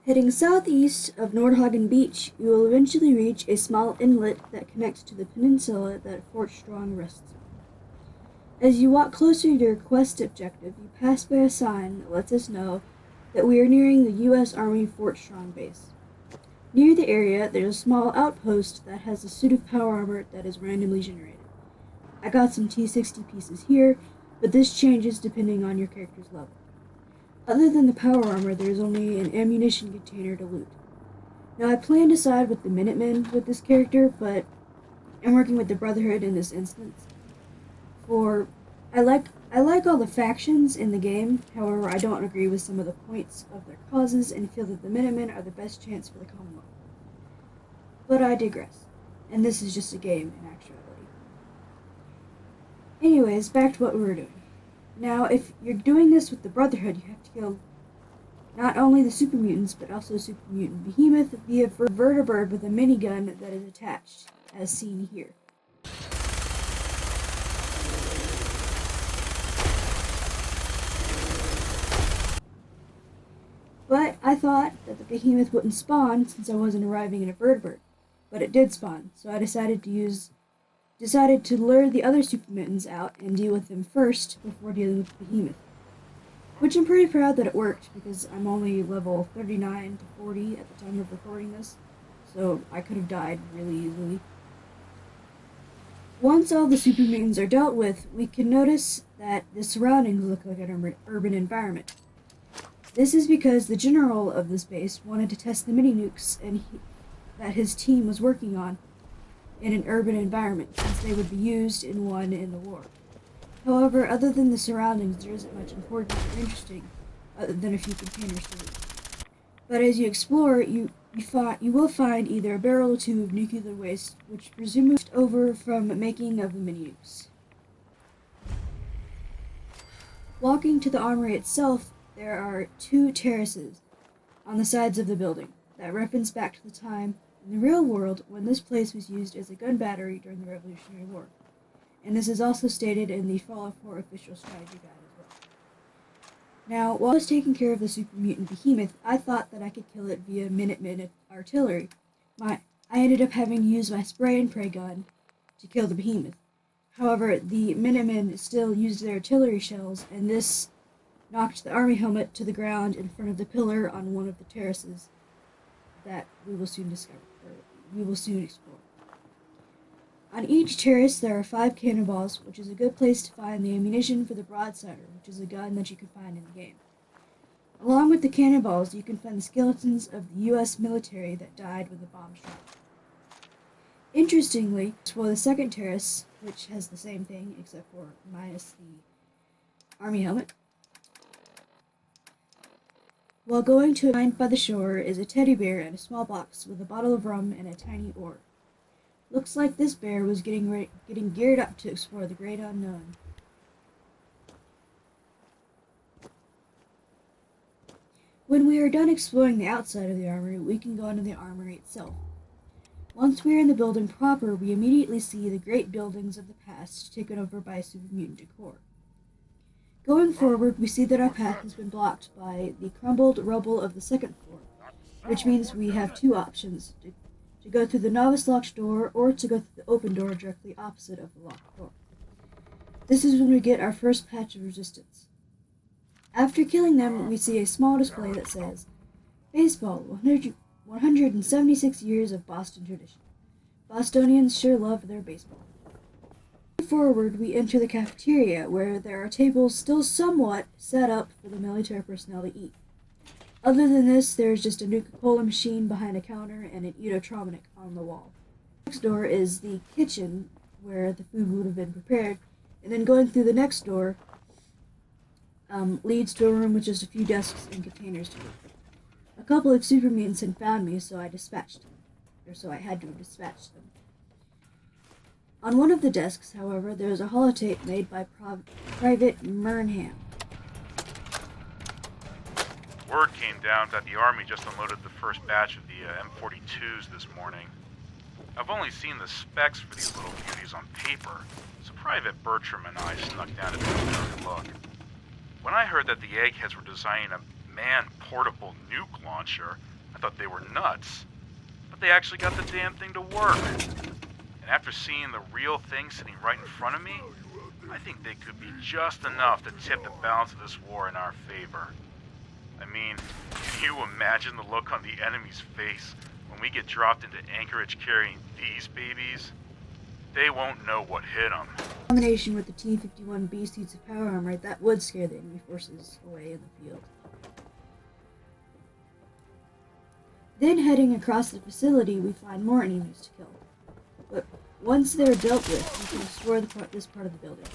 Heading southeast of Nordhagen Beach, you will eventually reach a small inlet that connects to the peninsula that Fort Strong rests on. As you walk closer to your quest objective, you pass by a sign that lets us know that we are nearing the U.S. Army Fort Strong base. Near the area, there's a small outpost that has a suit of power armor that is randomly generated. I got some T-60 pieces here, but this changes depending on your character's level. Other than the power armor, there is only an ammunition container to loot. Now, I plan to side with the Minutemen with this character, but I'm working with the Brotherhood in this instance. For I like all the factions in the game, however, I don't agree with some of the points of their causes and feel that the Minutemen are the best chance for the Commonwealth. But I digress, and this is just a game in actuality. Anyways, back to what we were doing. Now, if you're doing this with the Brotherhood, you have to kill not only the super mutants, but also super mutant behemoth via vertibird with a minigun that is attached, as seen here. But I thought that the behemoth wouldn't spawn since I wasn't arriving in a vertibird, but it did spawn, so I decided to lure the other super mutants out and deal with them first before dealing with the behemoth. Which I'm pretty proud that it worked, because I'm only level 39 to 40 at the time of recording this, so I could have died really easily. Once all the super mutants are dealt with, we can notice that the surroundings look like an urban environment. This is because the general of this base wanted to test the mini-nukes that his team was working on in an urban environment, since they would be used in the war. However, other than the surroundings, there isn't much important or interesting, other than a few containers to loot. But as you explore, you will find either a barrel or two of nuclear waste, which presumably left over from making of the mini-nukes. Walking to the armory itself, there are two terraces on the sides of the building that reference back to the time in the real world when this place was used as a gun battery during the Revolutionary War. And this is also stated in the Fallout 4 official strategy guide as well. Now, while I was taking care of the super mutant behemoth, I thought that I could kill it via Minutemen artillery. I ended up having to use my spray and pray gun to kill the behemoth. However, the Minutemen still used their artillery shells, and this knocked the army helmet to the ground in front of the pillar on one of the terraces that we will soon explore. On each terrace there are 5 cannonballs, which is a good place to find the ammunition for the broadsider, which is a gun that you can find in the game. Along with the cannonballs, you can find the skeletons of the U.S. military that died when the bomb struck. Interestingly, for the second terrace, which has the same thing except for minus the army helmet, while going to a mine by the shore is a teddy bear and a small box with a bottle of rum and a tiny oar. Looks like this bear was getting geared up to explore the great unknown. When we are done exploring the outside of the armory, we can go into the armory itself. Once we are in the building proper, we immediately see the great buildings of the past taken over by super mutant decor. Going forward, we see that our path has been blocked by the crumbled rubble of the second floor, which means we have two options, to go through the novice locked door or to go through the open door directly opposite of the locked door. This is when we get our first patch of resistance. After killing them, we see a small display that says, Baseball, 176 years of Boston tradition. Bostonians sure love their baseball. Forward, we enter the cafeteria, where there are tables still somewhat set up for the military personnel to eat. Other than this, there is just a Nuka-Cola machine behind a counter and an Edotronic on the wall. Next door is the kitchen, where the food would have been prepared, and then going through the next door leads to a room with just a few desks and containers to eat. A couple of super mutants had found me, so I had to have dispatched them. On one of the desks, however, there is a holotape made by Private Murnham. Word came down that the Army just unloaded the first batch of the M42s this morning. I've only seen the specs for these little beauties on paper, so Private Bertram and I snuck down to take a look. When I heard that the eggheads were designing a man-portable nuke launcher, I thought they were nuts, but they actually got the damn thing to work. And after seeing the real thing sitting right in front of me, I think they could be just enough to tip the balance of this war in our favor. I mean, can you imagine the look on the enemy's face when we get dropped into Anchorage carrying these babies? They won't know what hit them. In combination with the T-51B suits of power armor, that would scare the enemy forces away in the field. Then heading across the facility, we find more enemies to kill. But once they're dealt with, we can explore this part of the building.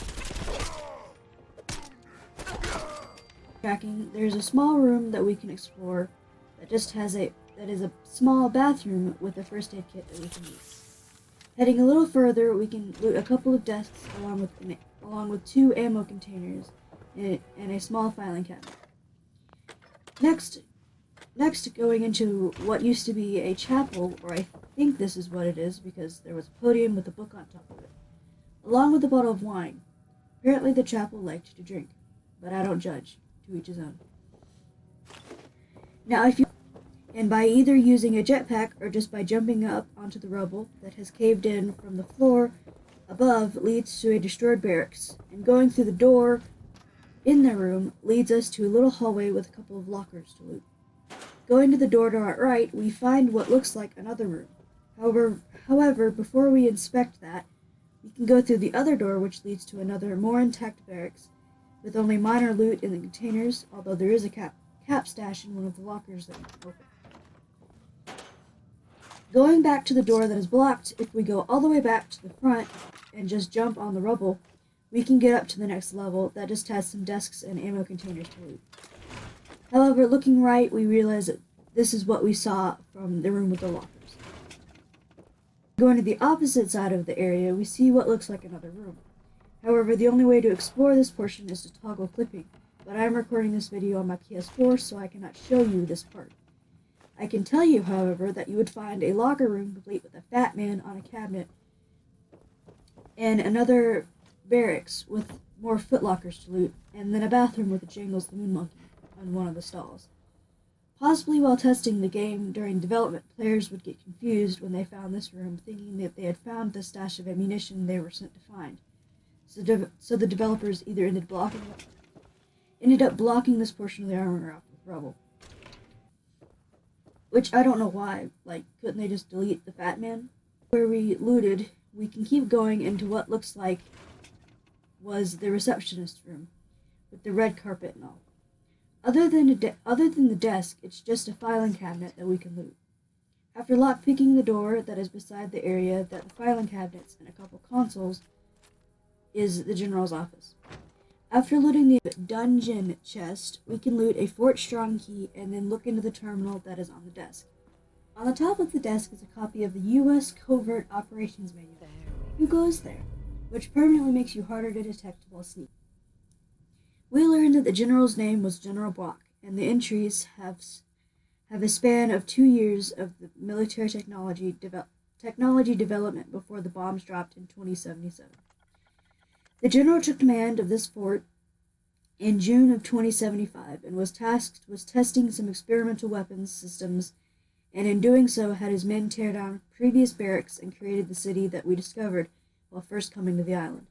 Tracking, there's a small room that we can explore that is a small bathroom with a first aid kit that we can use. Heading a little further, we can loot a couple of desks along with 2 ammo containers and a small filing cabinet. Next, going into what used to be a chapel, or I think this is what it is because there was a podium with a book on top of it, along with a bottle of wine. Apparently the chapel liked to drink, but I don't judge. To each his own. Now, and by either using a jetpack or just by jumping up onto the rubble that has caved in from the floor above leads to a destroyed barracks, and going through the door in the room leads us to a little hallway with a couple of lockers to loot. Going to the door to our right, we find what looks like another room. However, before we inspect that, we can go through the other door which leads to another more intact barracks with only minor loot in the containers, although there is a cap stash in one of the lockers that we can open. Going back to the door that is blocked, if we go all the way back to the front and just jump on the rubble, we can get up to the next level that just has some desks and ammo containers to loot. However, looking right, we realize that this is what we saw from the room with the lockers. Going to the opposite side of the area, we see what looks like another room. However, the only way to explore this portion is to toggle clipping, but I am recording this video on my PS4, so I cannot show you this part. I can tell you, however, that you would find a locker room complete with a fat man on a cabinet, and another barracks with more footlockers to loot, and then a bathroom with a Jangles the Moon Monkey on one of the stalls. Possibly while testing the game during development, players would get confused when they found this room, thinking that they had found the stash of ammunition they were sent to find. So the developers either ended up blocking this portion of the armor off with rubble. Which I don't know why. Like, couldn't they just delete the fat man? Where we looted, we can keep going into what looks like was the receptionist room, with the red carpet and all. Other than the desk, it's just a filing cabinet that we can loot. After lockpicking the door that is beside the area that the filing cabinets and a couple consoles is the general's office. After looting the dungeon chest, we can loot a Fort Strong key and then look into the terminal that is on the desk. On the top of the desk is a copy of the U.S. Covert Operations Manual. Who goes there? Which permanently makes you harder to detect while sneaking. We learned that the general's name was General Brock, and the entries have a span of 2 years of the military technology development before the bombs dropped in 2077. The general took command of this fort in June of 2075 and was tasked with testing some experimental weapons systems, and in doing so had his men tear down previous barracks and created the city that we discovered while first coming to the island.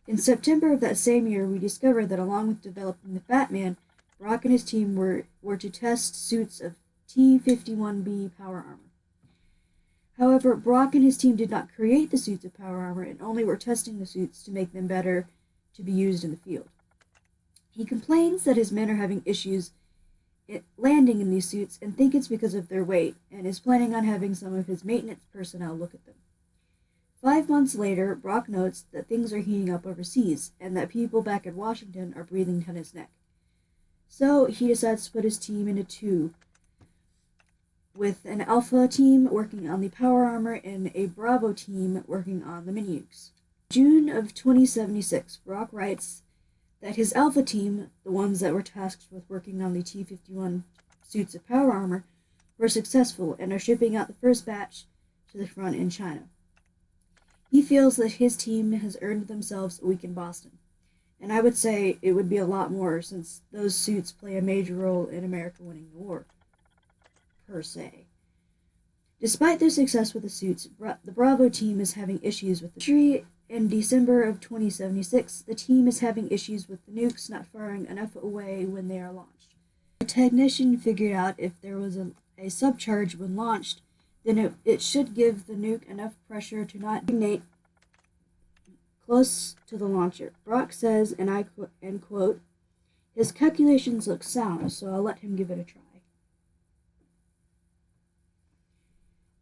In September of that same year, we discovered that along with developing the Fat Man, Brock and his team were to test suits of T-51B power armor. However, Brock and his team did not create the suits of power armor and only were testing the suits to make them better to be used in the field. He complains that his men are having issues landing in these suits and think it's because of their weight, and is planning on having some of his maintenance personnel look at them. 5 months later, Brock notes that things are heating up overseas, and that people back in Washington are breathing down his neck. So he decides to put his team into 2, with an Alpha team working on the power armor and a Bravo team working on the mini-nukes. June of 2076, Brock writes that his Alpha team, the ones that were tasked with working on the T-51 suits of power armor, were successful and are shipping out the first batch to the front in China. He feels that his team has earned themselves a week in Boston, and I would say it would be a lot more since those suits play a major role in America winning the war. per se. Despite their success with the suits, the Bravo team is having issues with the tree. In December of 2076, the team is having issues with the nukes not firing enough away when they are launched. A technician figured out if there was a subcharge when launched, then it should give the nuke enough pressure to not detonate close to the launcher. Brock says, and I quote, "His calculations look sound, so I'll let him give it a try."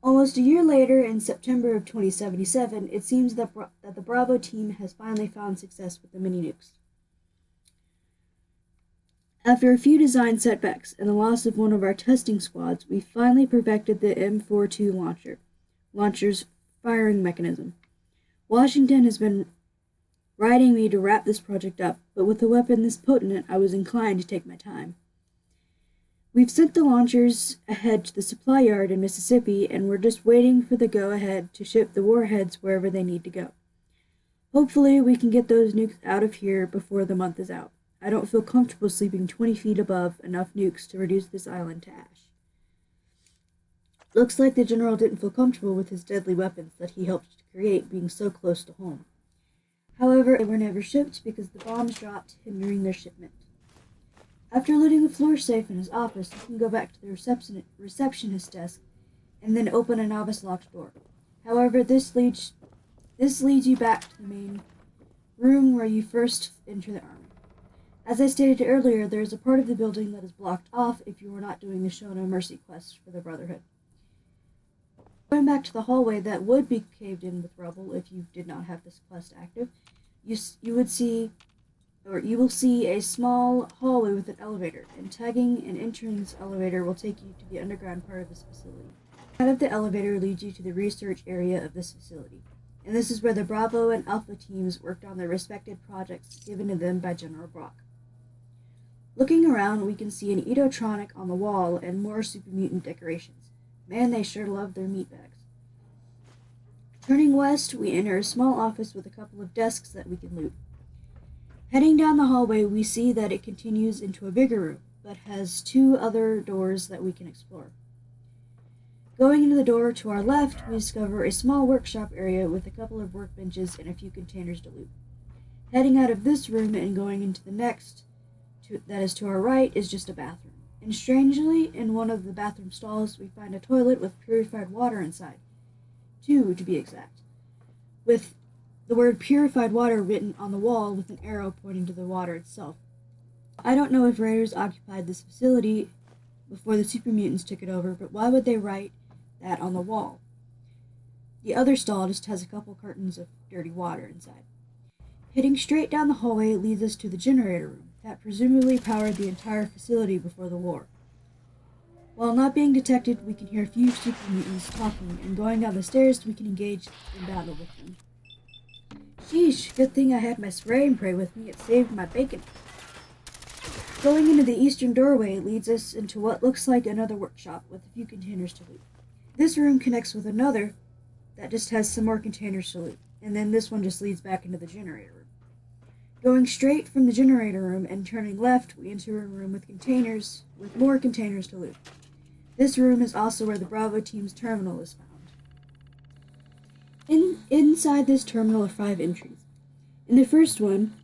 Almost a year later, in September of 2077, it seems that the Bravo team has finally found success with the mini-nukes. After a few design setbacks and the loss of one of our testing squads, we finally perfected the M42 launcher's firing mechanism. Washington has been riding me to wrap this project up, but with a weapon this potent, I was inclined to take my time. We've sent the launchers ahead to the supply yard in Mississippi, and we're just waiting for the go-ahead to ship the warheads wherever they need to go. Hopefully, we can get those nukes out of here before the month is out. I don't feel comfortable sleeping 20 feet above enough nukes to reduce this island to ash. Looks like the general didn't feel comfortable with his deadly weapons that he helped to create being so close to home. However, they were never shipped because the bombs dropped, hindering their shipment. After looting the floor safe in his office, you can go back to the receptionist's desk and then open a novice locked door. However, this leads you back to the main room where you first enter the army. As I stated earlier, there is a part of the building that is blocked off if you are not doing the Show No Mercy quest for the Brotherhood. Going back to the hallway that would be caved in with rubble if you did not have this quest active, you will see a small hallway with an elevator, and tagging and entering this elevator will take you to the underground part of this facility. Out of the elevator leads you to the research area of this facility, and this is where the Bravo and Alpha teams worked on their respected projects given to them by General Brock. Looking around, we can see an Edotronic on the wall and more super mutant decorations. Man, they sure love their meat bags. Turning west, we enter a small office with a couple of desks that we can loot. Heading down the hallway, we see that it continues into a bigger room, but has two other doors that we can explore. Going into the door to our left, we discover a small workshop area with a couple of workbenches and a few containers to loot. Heading out of this room and going into the next, that is to our right, is just a bathroom. And strangely, in one of the bathroom stalls, we find a toilet with purified water inside. 2, to be exact. With the word purified water written on the wall with an arrow pointing to the water itself. I don't know if raiders occupied this facility before the super mutants took it over, but why would they write that on the wall? The other stall just has a couple cartons of dirty water inside. Heading straight down the hallway leads us to the generator room that presumably powered the entire facility before the war. While not being detected, we can hear a few super mutants talking, and going down the stairs we can engage in battle with them. Sheesh, good thing I had my spray and pray with me, it saved my bacon. Going into the eastern doorway leads us into what looks like another workshop with a few containers to loot. This room connects with another that just has some more containers to loot, and then this one just leads back into the generator room. Going straight from the generator room and turning left, we enter a room with more containers to loot. This room is also where the Bravo team's terminal is found. Inside this terminal are 5 entries. In the first one,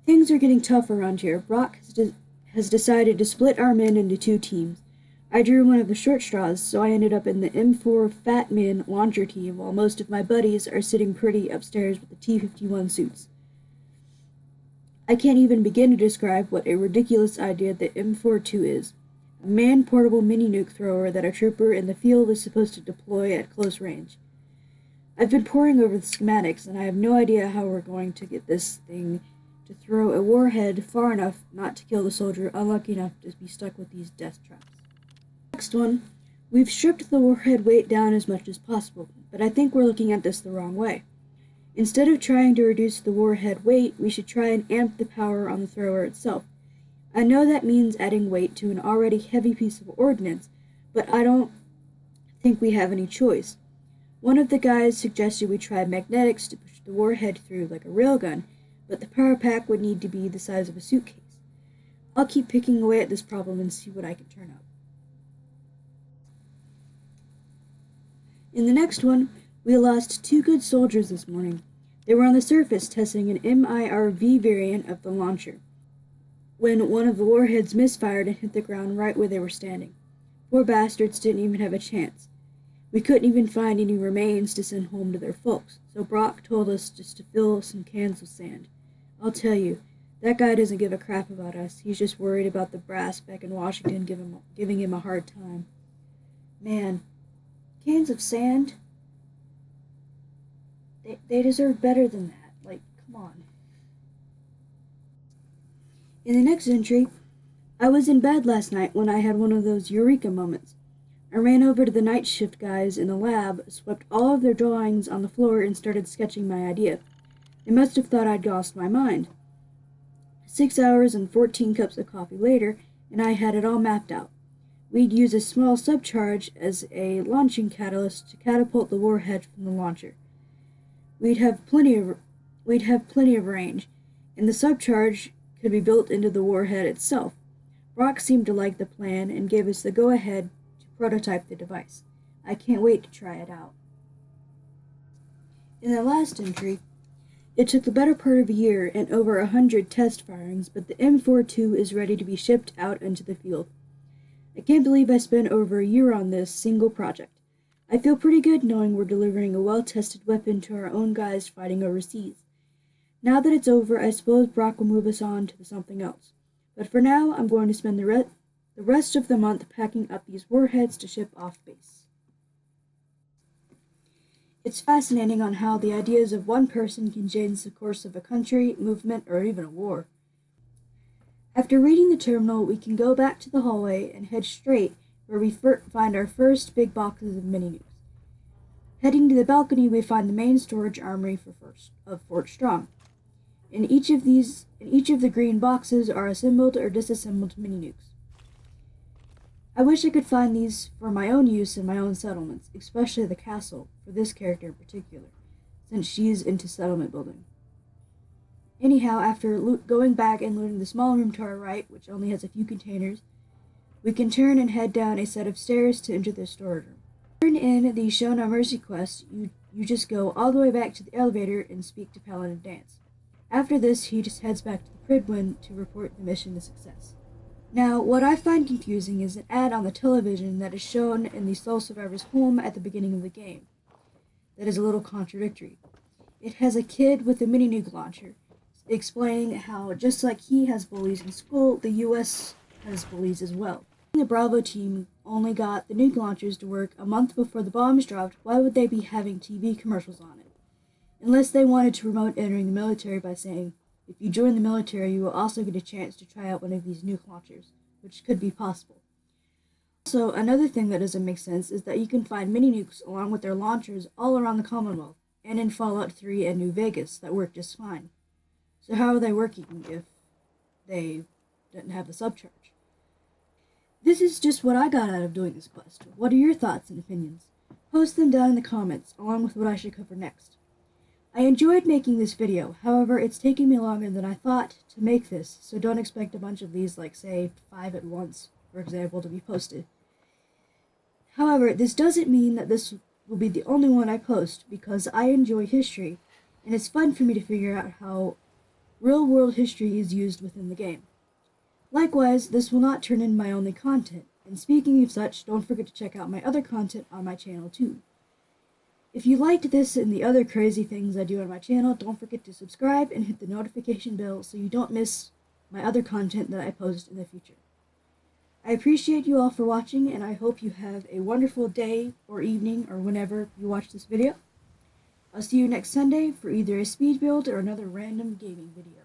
things are getting tough around here. Brock has decided to split our men into 2 teams. I drew one of the short straws, so I ended up in the M4 Fat Men launcher team, while most of my buddies are sitting pretty upstairs with the T-51 suits. I can't even begin to describe what a ridiculous idea the M42 is. A man-portable mini-nuke thrower that a trooper in the field is supposed to deploy at close range. I've been poring over the schematics, and I have no idea how we're going to get this thing to throw a warhead far enough not to kill the soldier unlucky enough to be stuck with these death traps. Next one, we've stripped the warhead weight down as much as possible, but I think we're looking at this the wrong way. Instead of trying to reduce the warhead weight, we should try and amp the power on the thrower itself. I know that means adding weight to an already heavy piece of ordnance, but I don't think we have any choice. One of the guys suggested we try magnetics to push the warhead through like a railgun, but the power pack would need to be the size of a suitcase. I'll keep picking away at this problem and see what I can turn up. In the next one, we lost 2 good soldiers this morning. They were on the surface testing an MIRV variant of the launcher, when one of the warheads misfired and hit the ground right where they were standing. Poor bastards didn't even have a chance. We couldn't even find any remains to send home to their folks, so Brock told us just to fill some cans with sand. I'll tell you, that guy doesn't give a crap about us. He's just worried about the brass back in Washington giving him a hard time. Man, cans of sand? They deserve better than that. Like, come on. In the next entry, I was in bed last night when I had one of those eureka moments. I ran over to the night shift guys in the lab, swept all of their drawings on the floor, and started sketching my idea. They must have thought I'd lost my mind. 6 hours and 14 cups of coffee later, and I had it all mapped out. We'd use a small subcharge as a launching catalyst to catapult the warhead from the launcher. We'd have plenty of range, and the subcharge could be built into the warhead itself. Brock seemed to like the plan and gave us the go-ahead to prototype the device. I can't wait to try it out. In the last entry, it took the better part of a year and over 100 test firings, but the M42 is ready to be shipped out into the field. I can't believe I spent over a year on this single project. I feel pretty good knowing we're delivering a well-tested weapon to our own guys fighting overseas. Now that it's over, I suppose Brock will move us on to something else. But for now, I'm going to spend the rest of the month packing up these warheads to ship off base. It's fascinating on how the ideas of one person can change the course of a country, movement, or even a war. After reading the terminal, we can go back to the hallway and head straight where we find our first big boxes of mini-nukes. Heading to the balcony, we find the main storage armory of Fort Strong. In each of the green boxes are assembled or disassembled mini-nukes. I wish I could find these for my own use in my own settlements, especially the castle, for this character in particular, since she's into settlement building. Anyhow, after going back and looting the small room to our right, which only has a few containers, we can turn and head down a set of stairs to enter the storage room. Turn in the Show No Mercy quest, you just go all the way back to the elevator and speak to Paladin Dance. After this, he just heads back to the Pridwin to report the mission a success. Now, what I find confusing is an ad on the television that is shown in the Soul Survivor's home at the beginning of the game. That is a little contradictory. It has a kid with a mini-nuke launcher, explaining how, just like he has bullies in school, the U.S. has bullies as well. The Bravo team only got the nuke launchers to work a month before the bombs dropped. Why would they be having TV commercials on it? Unless they wanted to promote entering the military by saying, if you join the military, you will also get a chance to try out one of these nuke launchers, which could be possible. Also, another thing that doesn't make sense is that you can find mini-nukes along with their launchers all around the Commonwealth, and in Fallout 3 and New Vegas that work just fine. So how are they working if they didn't have the subcharge? This is just what I got out of doing this quest. What are your thoughts and opinions? Post them down in the comments, along with what I should cover next. I enjoyed making this video, however, it's taking me longer than I thought to make this, so don't expect a bunch of these, like, say, 5 at once, for example, to be posted. However, this doesn't mean that this will be the only one I post, because I enjoy history, and it's fun for me to figure out how real-world history is used within the game. Likewise, this will not turn into my only content, and speaking of such, don't forget to check out my other content on my channel too. If you liked this and the other crazy things I do on my channel, don't forget to subscribe and hit the notification bell so you don't miss my other content that I post in the future. I appreciate you all for watching, and I hope you have a wonderful day or evening or whenever you watch this video. I'll see you next Sunday for either a speed build or another random gaming video.